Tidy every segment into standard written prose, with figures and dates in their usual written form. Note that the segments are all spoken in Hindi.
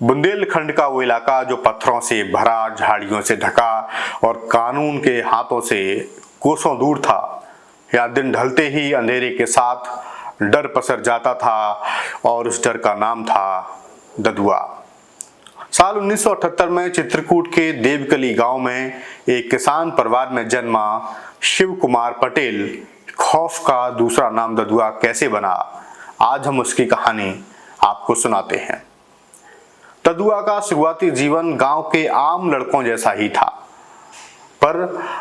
बुंदेलखंड का वो इलाका जो पत्थरों से भरा, झाड़ियों से ढका और कानून के हाथों से कोसों दूर था, यहाँ दिन ढलते ही अंधेरे के साथ डर पसर जाता था और उस डर का नाम था ददुआ। साल 1978 में चित्रकूट के देवकली गांव में एक किसान परिवार में जन्मा शिव कुमार पटेल खौफ का दूसरा नाम ददुआ कैसे बना, आज हम उसकी कहानी आपको सुनाते हैं। ददुआ का शुरुआती जीवन गांव के आम लड़कों जैसा ही था, पर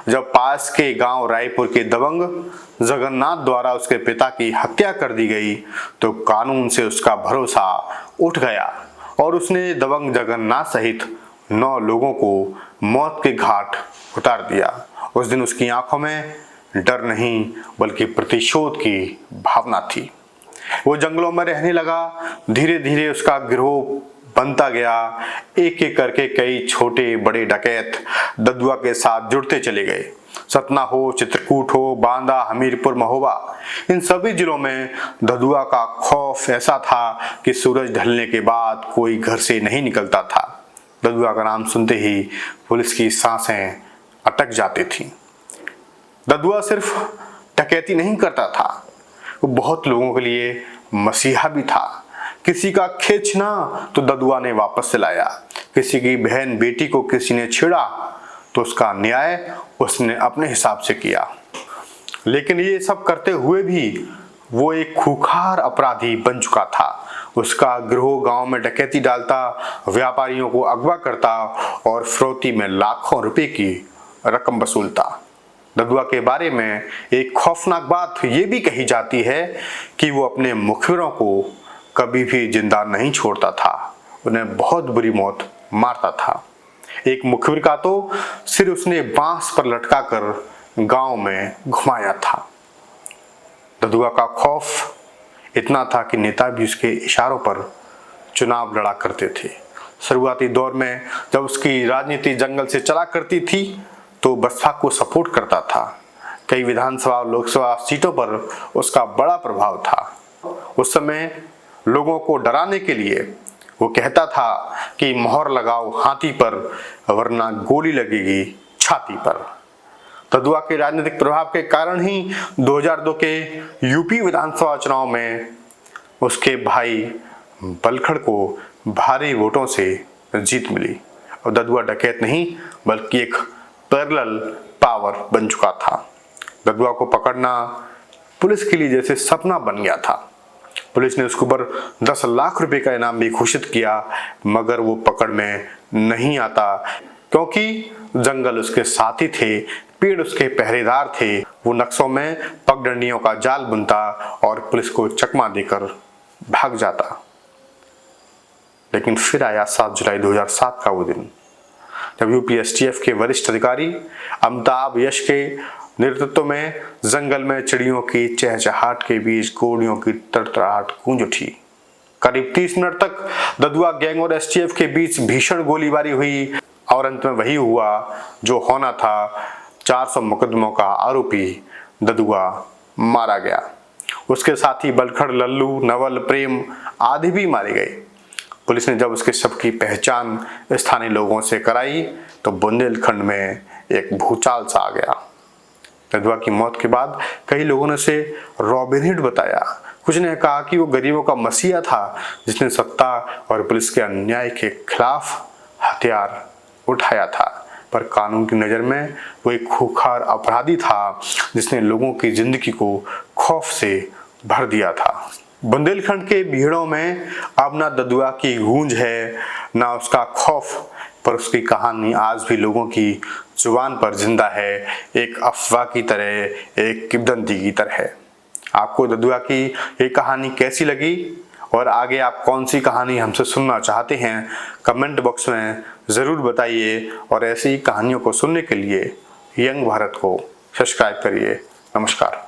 जब पास के गांव रायपुर के दबंग जगन्नाथ द्वारा उसके पिता की हत्या कर दी गई तो कानून से उसका भरोसा उठ गया और उसने दबंग जगन्नाथ सहित 9 लोगों को मौत के घाट उतार दिया। उस दिन उसकी आंखों में डर नहीं बल्कि प्रतिशोध की भावना थी। वो जंगलों में रहने लगा। धीरे धीरे उसका गिरोह बनता गया। एक एक करके कई छोटे बड़े डकैत ददुआ के साथ जुड़ते चले गए। सतना हो, चित्रकूट हो, बांदा, हमीरपुर, महोबा, इन सभी जिलों में ददुआ का खौफ ऐसा था कि सूरज ढलने के बाद कोई घर से नहीं निकलता था। ददुआ का नाम सुनते ही पुलिस की सांसें अटक जाती थीं। ददुआ सिर्फ डकैती नहीं करता था, वो बहुत लोगों के लिए मसीहा भी था। किसी का खींचना तो ददुआ ने वापस से लाया। किसी की बहन बेटी को किसी ने छेड़ा तो उसका न्याय उसने अपने हिसाब से किया। लेकिन ये सब करते हुए भी वो एक खूंखार अपराधी बन चुका था। उसका गिरोह गांव में डकैती डालता, व्यापारियों को अगवा करता और फिरौती में लाखों रुपए की रकम वसूलता। ददुआ के बारे में एक खौफनाक बात ये भी कही जाती है कि वो अपने मुखबिरों को कभी भी जिंदा नहीं छोड़ता था, उन्हें बहुत बुरी मौत मारता था। एक मुखबिर का तो सिर उसने बांस पर लटकाकर गांव में घुमाया था। ददुआ का खौफ इतना था कि नेता भी उसके इशारों पर चुनाव लड़ा करते थे। शुरुआती दौर में जब उसकी राजनीति जंगल से चला करती थी तो बसपा को सपोर्ट करता था। कई विधानसभा और लोकसभा सीटों पर उसका बड़ा प्रभाव था। उस समय लोगों को डराने के लिए वो कहता था कि मोहर लगाओ हाथी पर वरना गोली लगेगी छाती पर। ददुआ के राजनीतिक प्रभाव के कारण ही 2002 के यूपी विधानसभा चुनाव में उसके भाई बलखड़ को भारी वोटों से जीत मिली और ददुआ डकैत नहीं बल्कि एक पैरेलल पावर बन चुका था। ददुआ को पकड़ना पुलिस के लिए जैसे सपना बन गया था। पुलिस ने उसके ऊपर 10 लाख रुपए का इनाम भी घोषित किया, मगर वो पकड़ में नहीं आता क्योंकि जंगल उसके साथी थे, पेड़ उसके पहरेदार थे। वो नक्शों में पगडंडियों का जाल बुनता और पुलिस को चकमा देकर भाग जाता। लेकिन फिर आया 7 जुलाई 2007 का वो दिन, जब यूपी एसटीएफ के वरिष्ठ अधिकारी अमिताभ यश के नेतृत्व में जंगल में चिड़ियों की चहचहाट के बीच गोलियों की तड़तड़ाहट गूंज उठी। करीब 30 मिनट तक ददुआ गैंग और एसटीएफ के बीच भीषण गोलीबारी हुई और अंत में वही हुआ जो होना था। 400 मुकदमों का आरोपी ददुआ मारा गया। उसके साथी बलखड़, लल्लू, नवल, प्रेम आदि भी मारे गए। पुलिस ने जब उसके शव की पहचान स्थानीय लोगों से कराई तो बुंदेलखंड में एक भूचाल सा आ गया। ददुआ की मौत के बाद कई लोगों ने उसे रॉबिनहुड बताया। कुछ ने कहा कि वो गरीबों का मसीहा था जिसने सत्ता और पुलिस के अन्याय के खिलाफ हथियार उठाया था, पर कानून की नज़र में वो एक खूंखार अपराधी था जिसने लोगों की जिंदगी को खौफ से भर दिया था। बुंदेलखंड के भीड़ों में अब ना ददुआ की गूंज है ना उसका खौफ, पर उसकी कहानी आज भी लोगों की जुबान पर जिंदा है, एक अफवाह की तरह, एक किंवदंती की तरह। आपको ददुआ की ये कहानी कैसी लगी और आगे आप कौन सी कहानी हमसे सुनना चाहते हैं, कमेंट बॉक्स में ज़रूर बताइए और ऐसी कहानियों को सुनने के लिए यंग भारत को सब्सक्राइब करिए। नमस्कार।